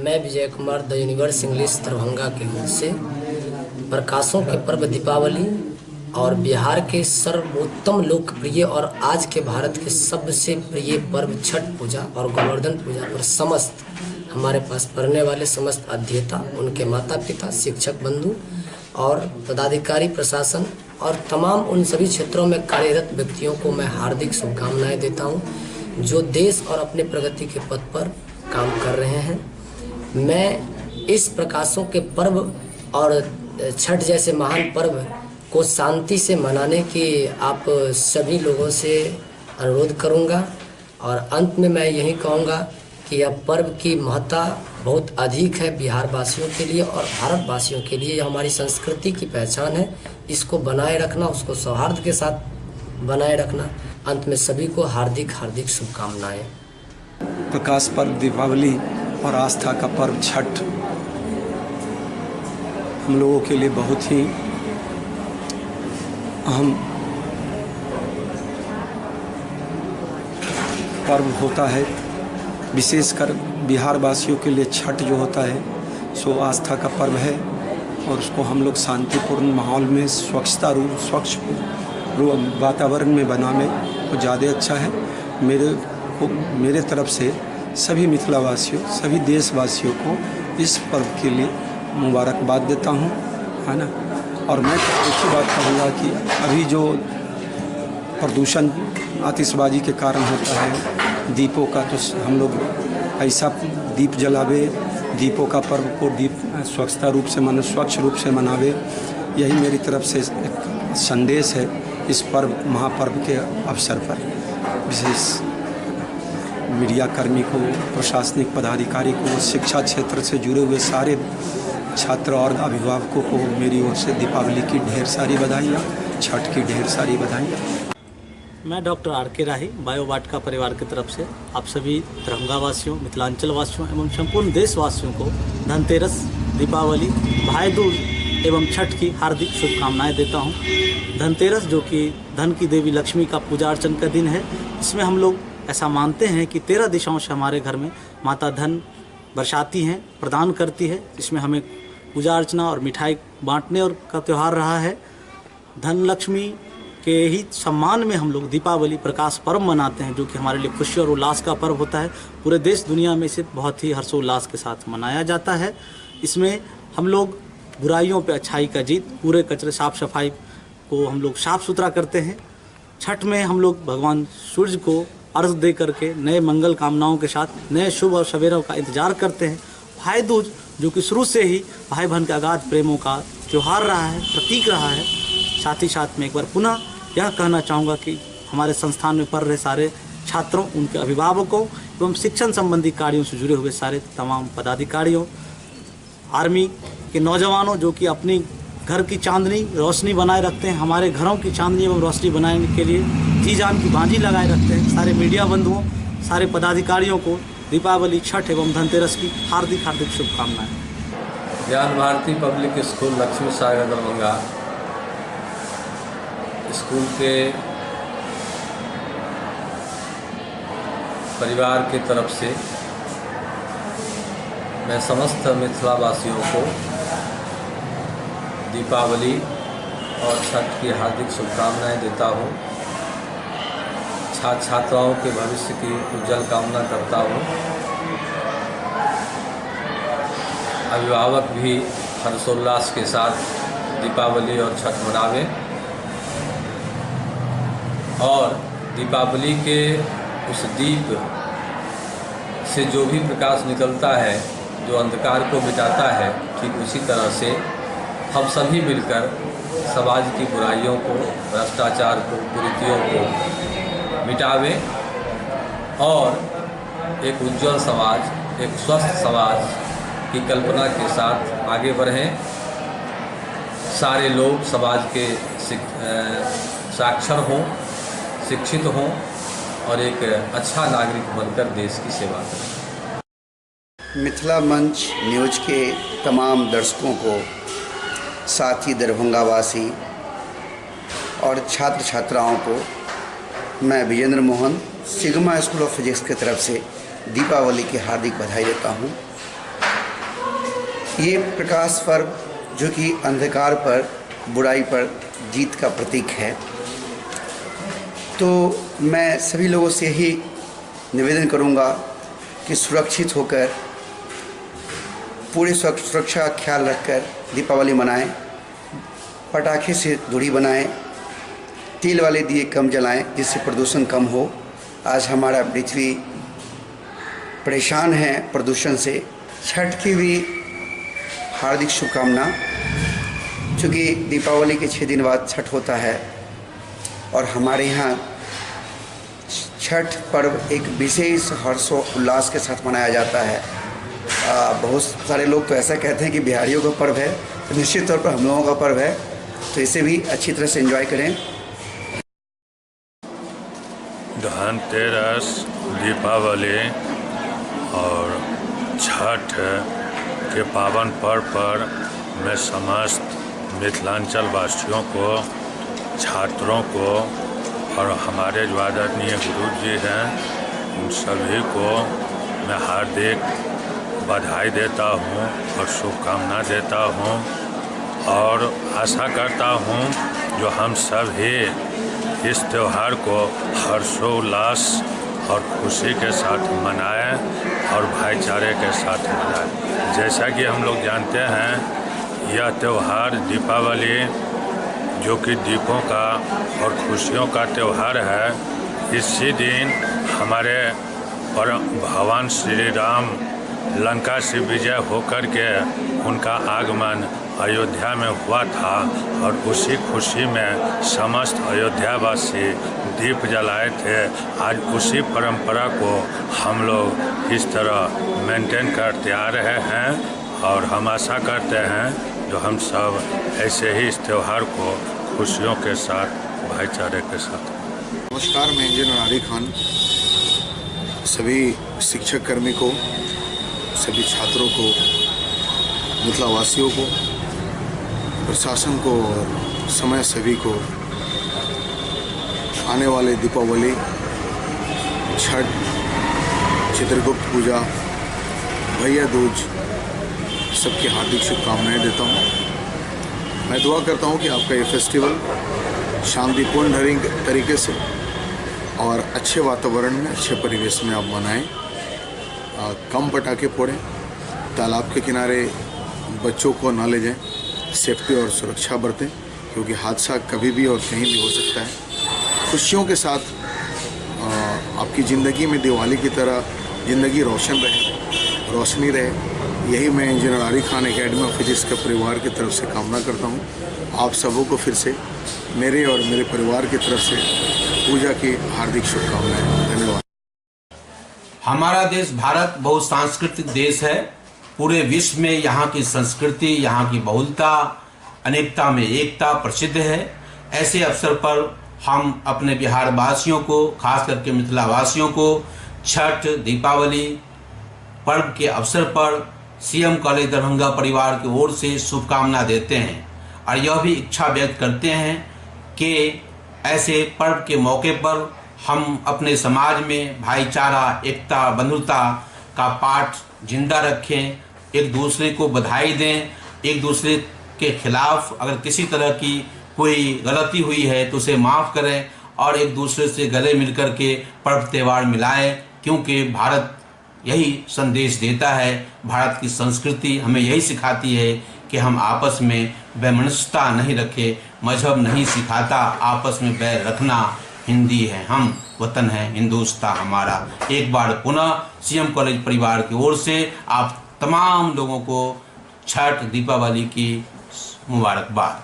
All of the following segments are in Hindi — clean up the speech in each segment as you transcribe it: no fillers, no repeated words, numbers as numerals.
मैं Vijay Kumar the universe English Darbhanga की ओर से प्रकाशों के पर्व दीपावली और बिहार के सर्वोत्तम लोकप्रिय और आज के भारत के सबसे प्रिय पर्व छठ पूजा और गोवर्धन पूजा पर समस्त हमारे पास पढ़ने वाले समस्त अध्येता, उनके माता पिता, शिक्षक बंधु और पदाधिकारी, प्रशासन और तमाम उन सभी क्षेत्रों में कार्यरत व्यक्तियों को मैं हार्दिक शुभकामनाएं देता हूं जो देश और अपने प्रगति के पथ पर काम कर रहे हैं। मैं इस प्रकाशों के पर्व और छठ जैसे महान पर्व को शांति से मनाने की आप सभी लोगों से अनुरोध करूंगा और अंत में मैं यही कहूंगा कि यह पर्व की महत्ता बहुत अधिक है बिहार वासियों के लिए और भारत वासियों के लिए। यह हमारी संस्कृति की पहचान है, इसको बनाए रखना, उसको सौहार्द के साथ बनाए रखना। अंत में सभी को हार्दिक हार्दिक शुभकामनाएं। प्रकाश पर्व दीपावली और आस्था का पर्व छठ हम लोगों के लिए बहुत ही अहम पर्व होता है। विशेषकर बिहार वासियों के लिए छठ जो होता है सो आस्था का पर्व है और उसको हम लोग शांतिपूर्ण माहौल में स्वच्छ वातावरण में बनाने को ज़्यादा अच्छा है। मेरे तरफ से सभी मिथिला वासियों, सभी देशवासियों को इस पर्व के लिए मुबारकबाद देता हूँ, है ना। और मैं एक ही बात कहूँगा कि अभी जो प्रदूषण आतिशबाजी के कारण होता है, दीपों का, तो हम लोग ऐसा दीप जलावे, दीपों का पर्व को स्वच्छ रूप से मनावे। यही मेरी तरफ से एक संदेश है इस पर्व महापर्व के अवसर पर। विशेष मीडिया कर्मी को, प्रशासनिक पदाधिकारी को, शिक्षा क्षेत्र से जुड़े हुए सारे छात्र और अभिभावकों को मेरी ओर से दीपावली की ढेर सारी बधाइयाँ, छठ की ढेर सारी बधाइयाँ। मैं डॉक्टर आर.के. राही बायोवाटिका परिवार की तरफ से आप सभी दरभंगा वासियों, मिथिलांचल वासियों एवं संपूर्ण देशवासियों को धनतेरस, दीपावली, भाई दूज एवं छठ की हार्दिक शुभकामनाएं देता हूं। धनतेरस जो कि धन की देवी लक्ष्मी का पूजा अर्चन का दिन है, इसमें हम लोग ऐसा मानते हैं कि 13 दिशाओं से हमारे घर में माता धन बरसाती हैं, प्रदान करती है। इसमें हमें पूजा अर्चना और मिठाई बांटने और का त्यौहार रहा है। धन लक्ष्मी के ही सम्मान में हम लोग दीपावली प्रकाश पर्व मनाते हैं, जो कि हमारे लिए खुशी और उल्लास का पर्व होता है। पूरे देश दुनिया में इसे बहुत ही हर्षोल्लास के साथ मनाया जाता है। इसमें हम लोग बुराइयों पे अच्छाई का जीत, पूरे कचरे साफ सफाई को हम लोग साफ सुथरा करते हैं। छठ में हम लोग भगवान सूर्य को अर्घ दे करके नए मंगल कामनाओं के साथ नए शुभ और सवेरों का इंतजार करते हैं। भाई दूज जो कि शुरू से ही भाई बहन के अगाध प्रेमों का त्यौहार रहा है, प्रतीक रहा है। साथ ही साथ में एक बार पुनः यह कहना चाहूँगा कि हमारे संस्थान में पढ़ रहे सारे छात्रों, उनके अभिभावकों एवं शिक्षण संबंधी कार्यों से जुड़े हुए सारे तमाम पदाधिकारियों, आर्मी के नौजवानों जो कि अपनी घर की चांदनी रोशनी बनाए रखते हैं, हमारे घरों की चांदनी एवं रोशनी बनाने के लिए जी जान की बाजी लगाए रखते हैं, सारे मीडिया बंधुओं, सारे पदाधिकारियों को दीपावली, छठ एवं धनतेरस की हार्दिक हार्दिक शुभकामनाएं। ज्ञान भारती पब्लिक स्कूल लक्ष्मी सागर दरभंगा स्कूल के परिवार की तरफ से मैं समस्त मिथिला वासियों को दीपावली और छठ की हार्दिक शुभकामनाएं देता हूँ। छात्र छात्राओं के भविष्य की उज्जवल कामना करता हूँ। अभिभावक भी हर्षोल्लास के साथ दीपावली और छठ मनावें और दीपावली के उस दीप से जो भी प्रकाश निकलता है, जो अंधकार को मिटाता है, ठीक उसी तरह से हम सभी मिलकर समाज की बुराइयों को, भ्रष्टाचार को, कुरीतियों को मिटावें और एक उज्जवल समाज, एक स्वस्थ समाज की कल्पना के साथ आगे बढ़ें। सारे लोग समाज के साक्षर हों, शिक्षित हों और एक अच्छा नागरिक बनकर देश की सेवा करें। मिथिला मंच न्यूज़ के तमाम दर्शकों को, साथ ही दरभंगा वासी और छात्र छात्राओं को मैं Vijendra Mohan sigma school of physics की तरफ से दीपावली की हार्दिक बधाई देता हूँ। ये प्रकाश पर्व जो कि अंधकार पर बुराई पर जीत का प्रतीक है, तो मैं सभी लोगों से यही निवेदन करूंगा कि सुरक्षित होकर पूरी सुरक्षा का ख्याल रखकर दीपावली मनाएं, पटाखे से दूरी बनाएं, तेल वाले दिए कम जलाएं जिससे प्रदूषण कम हो। आज हमारा पृथ्वी परेशान है प्रदूषण से। छठ की भी हार्दिक शुभकामना। चूँकि दीपावली के 6 दिन बाद छठ होता है और हमारे यहाँ छठ पर्व एक विशेष हर्षोल्लास के साथ मनाया जाता है। बहुत सारे लोग तो ऐसा कहते हैं कि बिहारियों का पर्व है, तो निश्चित तौर पर हम लोगों का पर्व है, तो इसे भी अच्छी तरह से एंजॉय करें। धनतेरस, दीपावली और छठ के पावन पर्व पर मैं समस्त मिथिलांचल वासियों को, छात्रों को और हमारे जो आदरणीय गुरु जी हैं उन सभी को मैं हार्दिक बधाई देता हूं और शुभकामना देता हूं और आशा करता हूं जो हम सभी इस त्यौहार को हर्षोल्लास और खुशी के साथ मनाएं और भाईचारे के साथ मनाएं। जैसा कि हम लोग जानते हैं, यह त्यौहार दीपावली जो कि दीपों का और खुशियों का त्यौहार है, इसी दिन हमारे परम भगवान श्री राम लंका से विजय होकर के उनका आगमन अयोध्या में हुआ था और उसी खुशी में समस्त अयोध्यावासी दीप जलाए थे। आज उसी परंपरा को हम लोग इस तरह मेंटेन करते आ रहे हैं और हम आशा करते हैं जो हम सब ऐसे ही इस त्यौहार को खुशियों के साथ, भाईचारे के साथ। नमस्कार, मैं इंजीनियर आरिफ खान सभी शिक्षक कर्मी को, सभी छात्रों को, मिथिलावासियों को, प्रशासन को और समय सभी को आने वाले दीपावली, छठ, चित्रगुप्त पूजा, भैया दूज सबकी हार्दिक शुभकामनाएं देता हूं। मैं दुआ करता हूं कि आपका ये फेस्टिवल शांतिपूर्ण तरीके से और अच्छे वातावरण में, अच्छे परिवेश में आप मनाएं। कम पटाखे फोड़ें, तालाब के किनारे बच्चों को ना ले जाएं, सेफ्टी और सुरक्षा बरतें क्योंकि हादसा कभी भी और कहीं भी हो सकता है। खुशियों के साथ आपकी ज़िंदगी में दिवाली की तरह ज़िंदगी रोशन रहे, रोशनी रहे, यही मैं engineer Arif Khan academy of physics के परिवार की तरफ से कामना करता हूँ। आप सबों को फिर से मेरे और मेरे परिवार की तरफ से पूजा की हार्दिक शुभकामनाएं। धन्यवाद। हमारा देश भारत बहुत सांस्कृतिक देश है। पूरे विश्व में यहाँ की संस्कृति, यहाँ की बहुलता, अनेकता में एकता प्रसिद्ध है। ऐसे अवसर पर हम अपने बिहार वासियों को, खास करके मिथिला वासियों को छठ, दीपावली पर्व के अवसर पर सीएम कॉलेज दरभंगा परिवार की ओर से शुभकामना देते हैं और यह भी इच्छा व्यक्त करते हैं कि ऐसे पर्व के मौके पर हम अपने समाज में भाईचारा, एकता, बंधुता का पाठ जिंदा रखें, एक दूसरे को बधाई दें, एक दूसरे के खिलाफ अगर किसी तरह की कोई गलती हुई है तो उसे माफ़ करें और एक दूसरे से गले मिलकर के पर्व त्यौहार मिलाएं, क्योंकि भारत यही संदेश देता है। भारत की संस्कृति हमें यही सिखाती है कि हम आपस में वैमनस्यता नहीं रखें, मजहब नहीं सिखाता आपस में बैर रखना। हिंदी है हम, वतन है हिंदुस्तान हमारा। एक बार पुनः सीएम कॉलेज परिवार की ओर से आप तमाम लोगों को छठ, दीपावली की मुबारकबाद।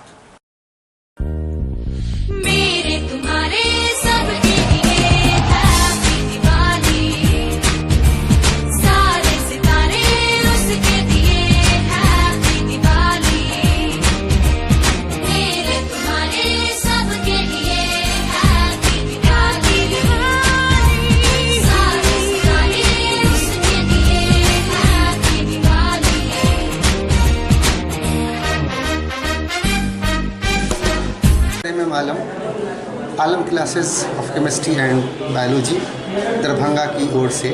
मेरे तुम्हारे सबके लिए हैप्पी दिवाली, सारे सितारे उसके दिए हैप्पी दिवाली। मेरे तुम्हारे सबके लिए हैप्पी दिवाली, सारे सितारे उसके दिए happy Diwali. Alam classes of chemistry and biology Darbhanga की ओर से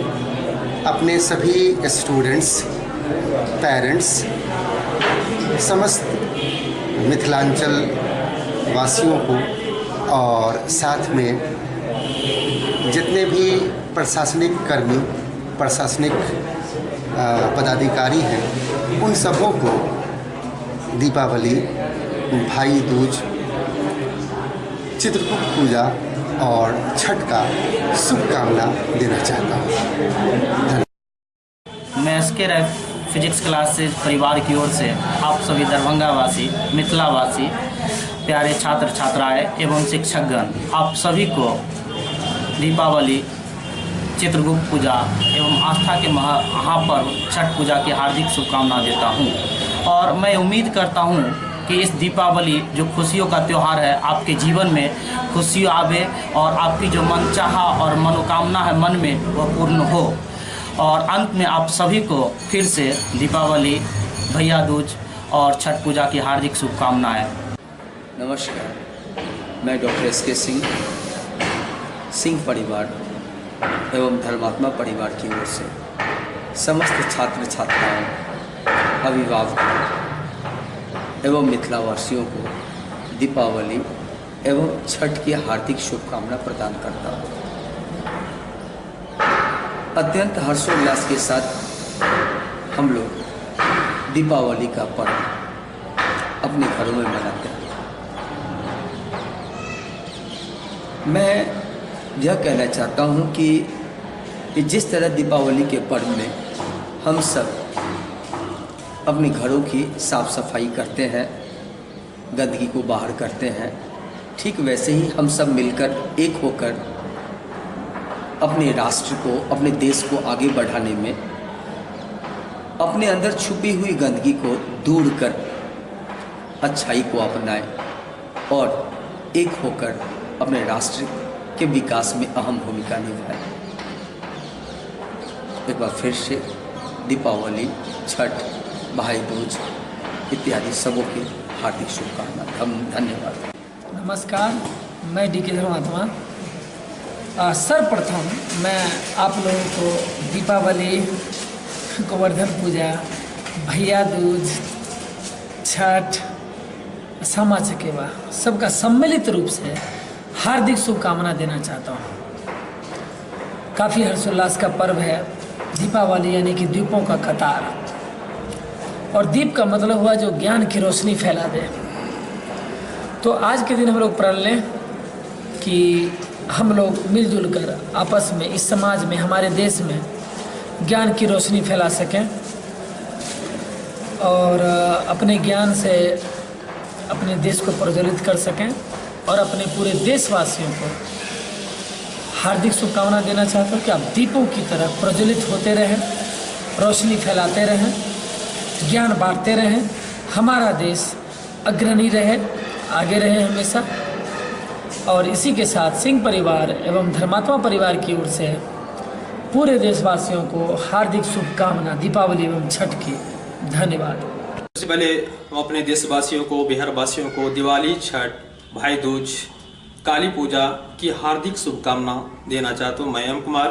अपने सभी स्टूडेंट्स पेरेंट्स, समस्त मिथिलांचल वासियों को और साथ में जितने भी प्रशासनिक कर्मी, प्रशासनिक पदाधिकारी हैं, उन सबों को दीपावली, भाई दूज, चित्रगुप्त पूजा और छठ का शुभकामना देना चाहता हूँ। मैं एसके राय फिजिक्स क्लासेज परिवार की ओर से आप सभी दरभंगा वासी, मिथिला वासी, प्यारे छात्र छात्राएं एवं शिक्षकगण, आप सभी को दीपावली, चित्रगुप्त पूजा एवं आस्था के महापर्व छठ पूजा की हार्दिक शुभकामना देता हूं। और मैं उम्मीद करता हूं कि इस दीपावली जो खुशियों का त्यौहार है, आपके जीवन में खुशी आवे और आपकी जो मनचाहा और मनोकामना है मन में वह पूर्ण हो। और अंत में आप सभी को फिर से दीपावली, भैया दूज और छठ पूजा की हार्दिक शुभकामनाएं। नमस्कार, मैं डॉक्टर एसके सिंह परिवार एवं धर्मात्मा परिवार की ओर से समस्त छात्र छात्राओं, अभिभावकों एवं मिथिलावासियों को दीपावली एवं छठ की हार्दिक शुभकामना प्रदान करता हूँ। अत्यंत हर्षोल्लास के साथ हम लोग दीपावली का पर्व अपने घरों में मनाते हैं। मैं यह कहना चाहता हूँ कि जिस तरह दीपावली के पर्व में हम सब अपने घरों की साफ सफाई करते हैं, गंदगी को बाहर करते हैं, ठीक वैसे ही हम सब मिलकर एक होकर अपने राष्ट्र को, अपने देश को आगे बढ़ाने में अपने अंदर छुपी हुई गंदगी को दूर कर अच्छाई को अपनाएं और एक होकर अपने राष्ट्र के विकास में अहम भूमिका निभाएं। एक बार फिर से दीपावली, छठ, भाई दूज इत्यादि सबों की हार्दिक शुभकामना। धन्यवाद। नमस्कार, मैं डी.के. धर्मात्मा। सर्वप्रथम मैं आप लोगों को दीपावली, गोवर्धन पूजा, भैया दूज, छठ, सामा चकेवा सबका सम्मिलित रूप से हार्दिक शुभकामना देना चाहता हूँ। काफ़ी हर्षोल्लास का पर्व है दीपावली, यानी कि दीपों का कतार। और दीप का मतलब हुआ जो ज्ञान की रोशनी फैला दे। तो आज के दिन हम लोग प्रण लें कि हम लोग मिलजुल कर आपस में, इस समाज में, हमारे देश में ज्ञान की रोशनी फैला सकें और अपने ज्ञान से अपने देश को प्रज्वलित कर सकें और अपने पूरे देशवासियों को हार्दिक शुभकामना देना चाहता हूँ कि आप दीपों की तरह प्रज्वलित होते रहें, रोशनी फैलाते रहें, ज्ञान बांटते रहें, हमारा देश अग्रणी रहे, आगे रहे हमेशा। और इसी के साथ सिंह परिवार एवं धर्मात्मा परिवार की ओर से पूरे देशवासियों को हार्दिक शुभकामना दीपावली एवं छठ की। धन्यवाद। सबसे पहले हम अपने देशवासियों को, बिहार वासियों को दिवाली, छठ, भाई दूज, काली पूजा की हार्दिक शुभकामना देना चाहता हूँ। मैं M Kumar,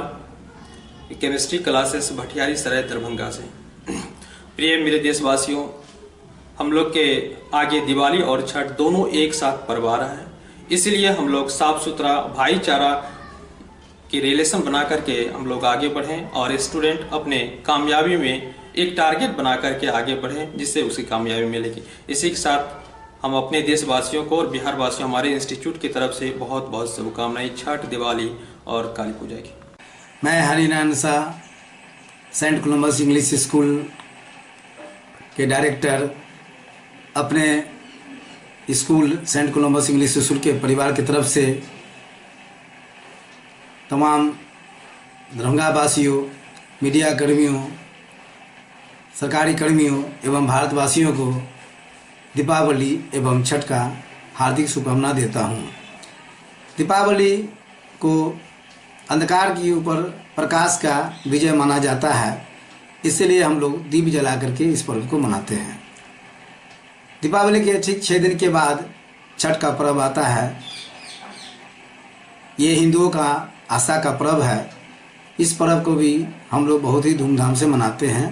chemistry classes Bhatiyari Sarai Darbhanga से। प्रिय मेरे देशवासियों, हम लोग के आगे दिवाली और छठ दोनों एक साथ पर्व आ रहा है, इसलिए हम लोग साफ सुथरा भाईचारा की रिलेशन बना करके हम लोग आगे बढ़ें और स्टूडेंट अपने कामयाबी में एक टारगेट बना करके आगे बढ़ें, जिससे उसकी कामयाबी मिलेगी। इसी के साथ हम अपने देशवासियों को और बिहार वासियों, हमारे इंस्टीट्यूट की तरफ से बहुत बहुत शुभकामनाएं छठ, दिवाली और काली पूजा की। मैं Harinarayan Shah, saint Columbus English school के डायरेक्टर, अपने school saint Columbus English school के परिवार की तरफ से तमाम दरभंगा वासियों, मीडिया कर्मियों, सरकारी कर्मियों एवं भारतवासियों को दीपावली एवं छठ का हार्दिक शुभकामना देता हूँ। दीपावली को अंधकार के ऊपर प्रकाश का विजय माना जाता है, इसलिए हम लोग दीप जला करके इस पर्व को मनाते हैं। दीपावली के ठीक 6 दिन के बाद छठ का पर्व आता है। ये हिंदुओं का आस्था का पर्व है। इस पर्व को भी हम लोग बहुत ही धूमधाम से मनाते हैं।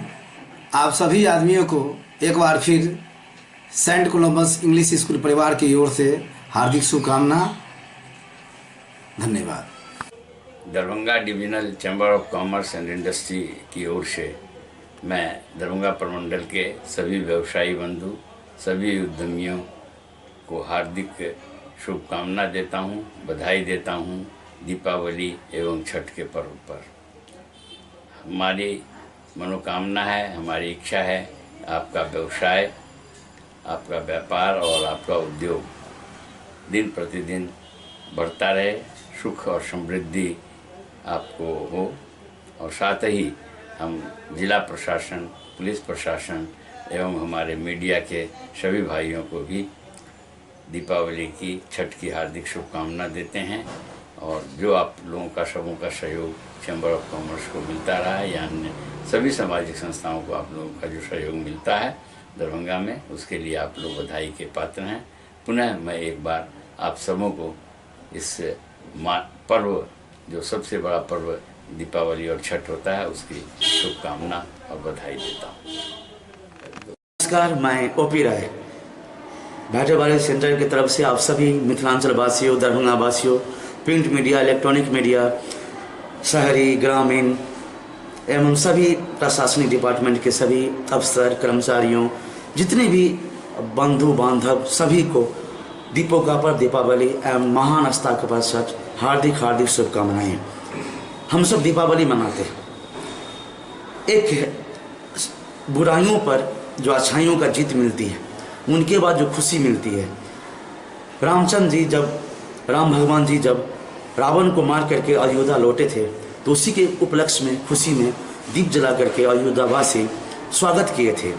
आप सभी आदमियों को एक बार फिर सेंट कोलंबस इंग्लिश स्कूल परिवार की ओर से हार्दिक शुभकामना। धन्यवाद। Darbhanga divisional chamber of commerce and industry की ओर से मैं दरभंगा प्रमंडल के सभी व्यवसायी बंधु, सभी उद्यमियों को हार्दिक शुभकामना देता हूं, बधाई देता हूं दीपावली एवं छठ के पर्व पर। हमारी मनोकामना है, हमारी इच्छा है आपका व्यवसाय, आपका व्यापार और आपका उद्योग दिन प्रतिदिन बढ़ता रहे, सुख और समृद्धि आपको हो। और साथ ही हम जिला प्रशासन, पुलिस प्रशासन एवं हमारे मीडिया के सभी भाइयों को भी दीपावली की, छठ की हार्दिक शुभकामना देते हैं। और जो आप लोगों का, सबों का सहयोग चैम्बर ऑफ कॉमर्स को मिलता रहा है या अन्य सभी सामाजिक संस्थाओं को आप लोगों का जो सहयोग मिलता है दरभंगा में, उसके लिए आप लोग बधाई के पात्र हैं। पुनः मैं एक बार आप सबों को इस पर्व, जो सबसे बड़ा पर्व दीपावली और छठ होता है, उसकी शुभकामना और बधाई देता हूँ। नमस्कार, मैं ओपी राय बैटर वाले सेंटर की तरफ से आप सभी मिथिलांचल वासियों, दरभंगा वासियों, प्रिंट मीडिया, इलेक्ट्रॉनिक मीडिया, शहरी, ग्रामीण एवं सभी प्रशासनिक डिपार्टमेंट के सभी अफसर, कर्मचारियों, जितने भी बंधु बांधव, सभी को दीपों का पर्व, दीपावली एवं महान आस्था के पश्चात हार्दिक हार्दिक शुभकामनाएं। हम सब दीपावली मनाते हैं, एक बुराइयों पर जो अच्छाइयों का जीत मिलती है, उनके बाद जो खुशी मिलती है। रामचंद्र जी जब, राम भगवान जी जब रावण को मार करके अयोध्या लौटे थे, तो उसी के उपलक्ष्य में, खुशी में दीप जला करके अयोध्यावासी स्वागत किए थे।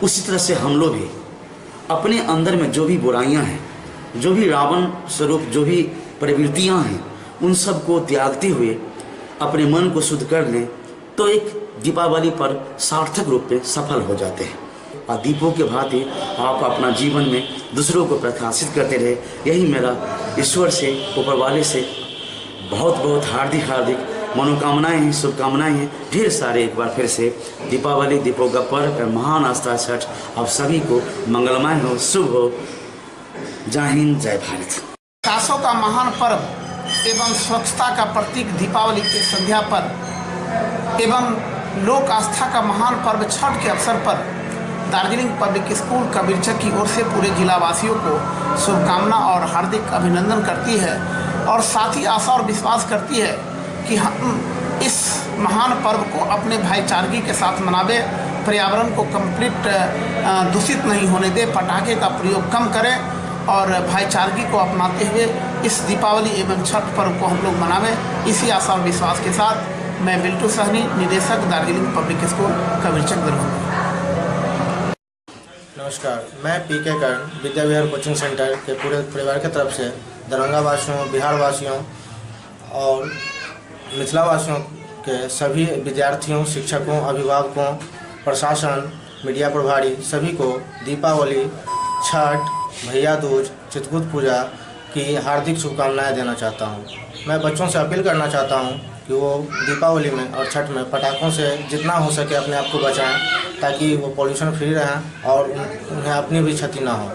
उसी तरह से हम लोग भी अपने अंदर में जो भी बुराइयां हैं, जो भी रावण स्वरूप जो भी प्रवृत्तियां हैं, उन सब को त्यागते हुए अपने मन को शुद्ध कर लें तो एक दीपावली पर सार्थक रूप में सफल हो जाते हैं। और दीपों के भांति आप अपना जीवन में दूसरों को प्रकाशित करते रहे, यही मेरा ईश्वर से, ऊपर वाले से बहुत बहुत हार्दिक हार्दिक मनोकामनाएं हैं, शुभकामनाएं हैं। ढेर सारे एक बार फिर से दीपावली, दीपों का पर्व, महान आस्था छठ आप सभी को मंगलमय हो, शुभ हो। जय हिंद, जय भारत। प्रकाशों का महान पर्व एवं स्वच्छता का प्रतीक दीपावली के संध्या पर एवं लोक आस्था का महान पर्व छठ के अवसर पर दार्जिलिंग पब्लिक स्कूल कबीरचक की ओर से पूरे जिलावासियों को शुभकामना और हार्दिक अभिनंदन करती है, और साथ ही आशा और विश्वास करती है कि हम इस महान पर्व को अपने भाईचारगी के साथ मनावे, पर्यावरण को कंप्लीट दूषित नहीं होने दे, पटाखे का प्रयोग कम करें और भाईचारगी को अपनाते हुए इस दीपावली एवं छठ पर्व को हम लोग मनावें। इसी आशा और विश्वास के साथ मैं बिल्टू सहनी, निदेशक दार्जिलिंग पब्लिक स्कूल कबीरचक दरभंगा। नमस्कार, मैं पीके कर्ण विद्या विहार कोचिंग सेंटर के पूरे परिवार की तरफ से दरभंगा वासियों, बिहार वासियों और मिथिला वासियों के सभी विद्यार्थियों, शिक्षकों, अभिभावकों, प्रशासन, मीडिया प्रभारी सभी को दीपावली, छठ, भैया दूज, चित्रगुप्त पूजा की हार्दिक शुभकामनाएं देना चाहता हूं। मैं बच्चों से अपील करना चाहता हूं कि वो दीपावली में और छठ में पटाखों से जितना हो सके अपने आप को बचाएं, ताकि वो पॉल्यूशन फ्री रहें और उन्हें अपनी भी क्षति ना हो।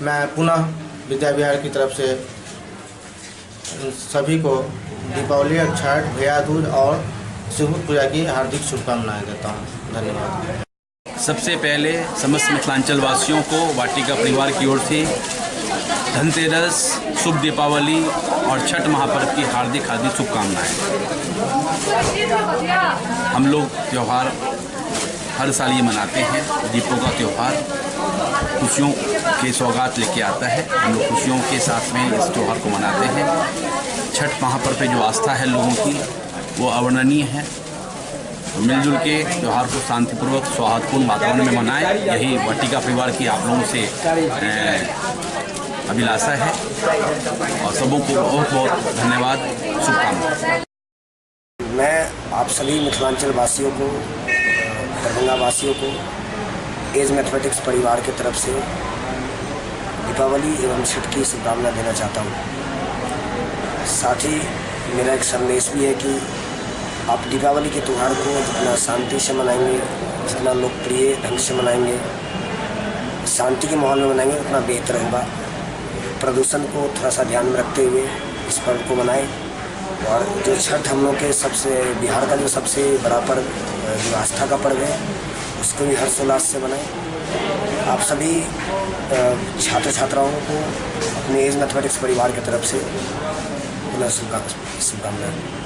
मैं पुनः विद्या विहार की तरफ से सभी को दीपावली, छठ, भैया दूज और चित्रगुप्त पूजा की हार्दिक शुभकामनाएं देता हूं। धन्यवाद। सबसे पहले समस्त मिथिलांचल वासियों को वाटिका परिवार की ओर से धनतेरस, शुभ दीपावली और छठ महापर्व की हार्दिक हार्दिक शुभकामनाएं। हम लोग त्यौहार हर साल ये मनाते हैं। दीपों का त्यौहार खुशियों के सौगात लेके आता है। हम लोग खुशियों के साथ में इस त्यौहार को मनाते हैं। छठ महापर्व पे जो आस्था है लोगों की, वो अवर्णनीय है। मिलजुल के त्यौहार को शांतिपूर्वक, सौहार्दपूर्ण वातावरण में मनाएं, यही वाटिका परिवार की आप लोगों से अभिलाषा है। और सबों को बहुत बहुत धन्यवाद, शुभकामनाएं। मैं आप सभी मिथिलांचल वासियों को, दरभंगा वासियों को एज मैथमेटिक्स परिवार की तरफ से दीपावली एवं छठ की शुभकामना देना चाहता हूँ। साथ ही मेरा एक संदेश भी है कि आप दीपावली के त्यौहार को जितना शांति से मनाएंगे, जितना लोकप्रिय ढंग से मनाएंगे, शांति के माहौल में मनाएंगे उतना बेहतर होगा। प्रदूषण को थोड़ा सा ध्यान में रखते हुए इस पर्व को मनाएं। और जो छठ हम लोग के सबसे बिहार का जो सबसे बड़ा पर्व, जो आस्था का पर्व है, उसको भी हर्षोल्लास से मनाएं। आप सभी छात्र छात्राओं को अपने एज मैथमेटिक्स परिवार की तरफ से पुनः शुभकामनाएं।